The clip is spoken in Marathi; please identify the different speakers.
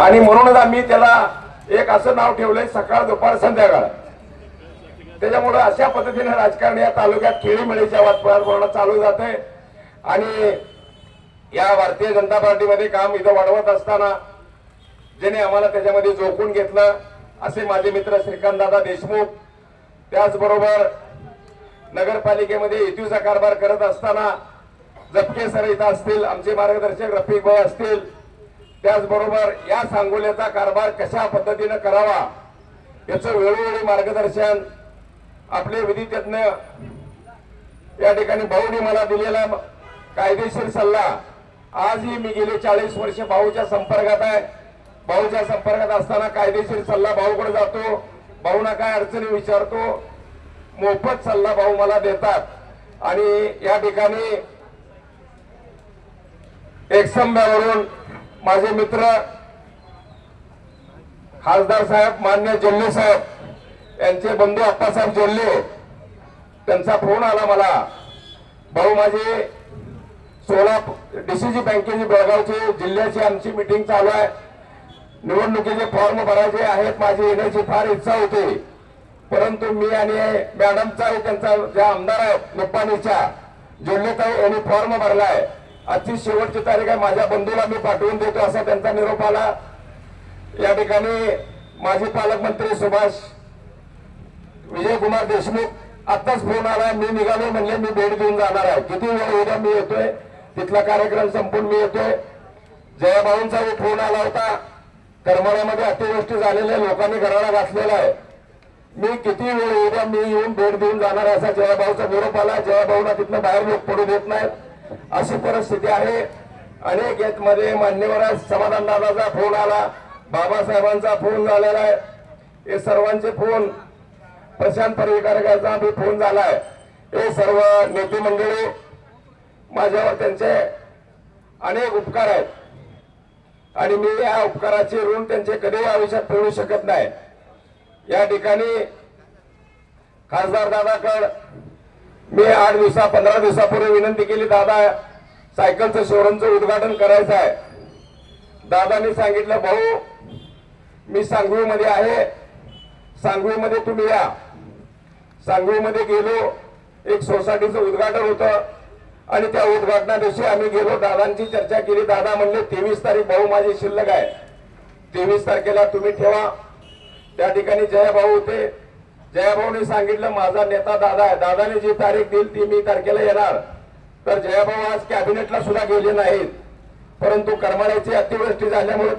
Speaker 1: आणि म्हणूनच आम्ही त्याला एक असं नाव ठेवलंय सकाळ दुपार संध्याकाळ। त्याच्यामुळे अशा पद्धतीने राजकारण या तालुक्यात खेळीमेळीच्या वातावरणात चालू जाते। आणि या भारतीय जनता पार्टीमध्ये काम इथं वाढवत असताना ज्याने आम्हाला त्याच्यामध्ये जोखून घेतलं असे माझे मित्र श्रीकांत दादा देशमुख, त्याचबरोबर नगरपालिकेमध्ये युतीचा कारभार करत असताना जपके सर इथं असतील, आमचे मार्गदर्शक रफिक भाई असतील, त्याचबरोबर या सांगोल्याचा कारभार कशा पद्धतीने करावा याचं वेळोवेळी मार्गदर्शन आपले विधितज्ञ या ठिकाणी भाऊनी मला दिलेला कायदेशीर सल्ला, आजही मी गेले 40 वर्ष भाऊच्या संपर्कात आहे। भाऊच्या संपर्कात असताना कायदेशीर सल्ला भाऊकडे जातो, भाऊना काय अडचणी विचारतो, मोफत सल्ला भाऊ मला देतात। आणि या ठिकाणी एकसंब्यावरून माझे मित्र खासदार साहेब मान्य जोल्ले साहेब यांचे बंधू अप्पासाहेब जोल्ले, त्यांचा फोन आला मला, भाऊ माझे सोलापूर डीसीसी बँकेची बेळगावची जिल्ह्याची आमची मीटिंग चालू आहे, निवडणुकीचे फॉर्म भरायचे आहेत, माझी येण्याची फार इच्छा होती, परंतु मी आणि मॅडमचा त्यांचा ज्या आमदार आहेत निप्पाणीच्या जोल्लेताई यांनी फॉर्म भरलाय, आजची शेवटची तारीख आहे, माझ्या बंधूला मी पाठवून देतो असा त्यांचा निरोप आला। या ठिकाणी माजी पालकमंत्री सुभाष विजयकुमार देशमुख आताच फोन आला, मी निघालो म्हणले मी भेट देऊन जाणार आहे, किती वेळ उद्या मी येतोय, तिथला कार्यक्रम संपून मी येतोय। जयाभाऊंचाही फोन आला होता, करमाळ्यामध्ये अतिवृष्टी झालेल्या लोकांनी घराला घातलेला आहे, मी किती वेळ उद्या मी येऊन भेट देऊन जाणार असा जयाभाऊचा निरोप आला। जयाभाऊला तिथनं बाहेर लोक पडू देत नाहीत अशी परिस्थिती आहे। अनेक यामध्ये मान्यवर समाधान दादाचा फोन आला, बाबासाहेबांचा फोन झालेला आहे, हे सर्वांचे फोन, प्रशांत पर्यटकांचा भी फोन झालाय, हे सर्व नेते मंडळी माझ्यावर त्यांचे अनेक उपकार आहेत आणि मी या उपकाराचे ऋण त्यांचे कधीही आयुष्यात फेडू शकत नाही। या ठिकाणी खासदार दादाकडे मी 8 दिवसा 15 दिवसापूर्वी विनंती केली, दादा सायकलचं शोरूमचं उद्घाटन करायचं आहे। दादांनी सांगितलं भाऊ मी सांगवीमध्ये आहे, सांगवीमध्ये तुम्ही या। सांगवीमध्ये गेलो, एक सोसायटीचं उद्घाटन होतं आणि त्या उद्घाटना दिवशी आम्ही गेलो, दादांची चर्चा केली, दादा म्हणले 23 तारीख भाऊ माझी शिल्लक आहे, 23 तारखेला तुम्ही ठेवा। त्या ठिकाणी जयाभाऊ होते, जयाभाऊने सांगितलं माझा नेता दादा आहे, दादाने जी तारीख दिली ती मी तारखेला येणार। तर जयाभाऊ आज कॅबिनेटला सुद्धा गेले नाहीत, परंतु करमाळ्याची अतिवृष्टी झाल्यामुळे